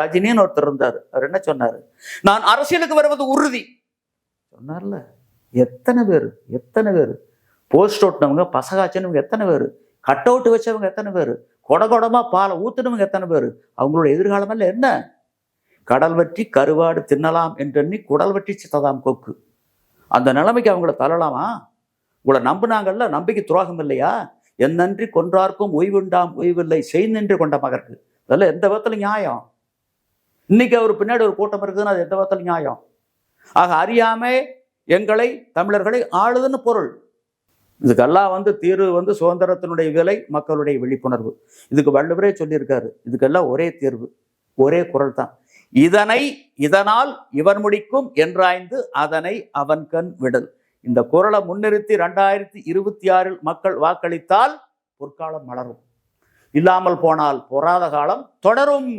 ரஜினின்னு ஒருத்தர் இருந்தார். அவர் என்ன சொன்னாரு? நான் அரசியலுக்கு வருவது உறுதி சொன்னார்ல. எத்தனை பேர் போஸ்ட் ஓட்டினவங்க, பசகாச்சினவங்க எத்தனை பேர், கட் அவுட் வச்சவங்க எத்தனை பேர், கொடகொடமா பாலை ஊத்துனவங்க எத்தனை பேர், அவங்களோட எதிர்காலம் எல்லாம் என்ன? கடல் வற்றி கருவாடு தின்னலாம் என்றெண்ணி குடல் வற்றி சித்ததாம் கொக்கு. அந்த நிலைமைக்கு அவங்கள தள்ளலாமா? உங்களை நம்பினாங்கல்ல, நம்பிக்கை துரோகம் இல்லையா? என்னன்றி கொன்றார்க்கும் ஓய்வுண்டாம் ஓய்வில்லை செய்நின்று கொண்ட மகற்கு. அதெல்லாம் எந்த விதத்துல நியாயம்? இன்னைக்கு அவர் பின்னாடி ஒரு கூட்டம் இருக்குதுன்னு அது எந்த விதத்துல நியாயம்? ஆக அறியாமை எங்களை தமிழர்களை ஆளுதுன்னு பொருள். இதுக்கெல்லாம் தீர்வு சுதந்திரத்தினுடைய விலை, மக்களுடைய விழிப்புணர்வு. இதுக்கு வள்ளுவரே சொல்லியிருக்காரு. இதுக்கெல்லாம் ஒரே தீர்வு, ஒரே குரல் தான். இதனால் இவன் முடிக்கும் என்றாய்ந்து அதனை அவன் கண் விடல். இந்த குரலை முன்னிறுத்தி 2026 மக்கள் வாக்களித்தால் பொற்காலம் மலரும். இல்லாமல் போனால் பொறாத காலம் தொடரும்.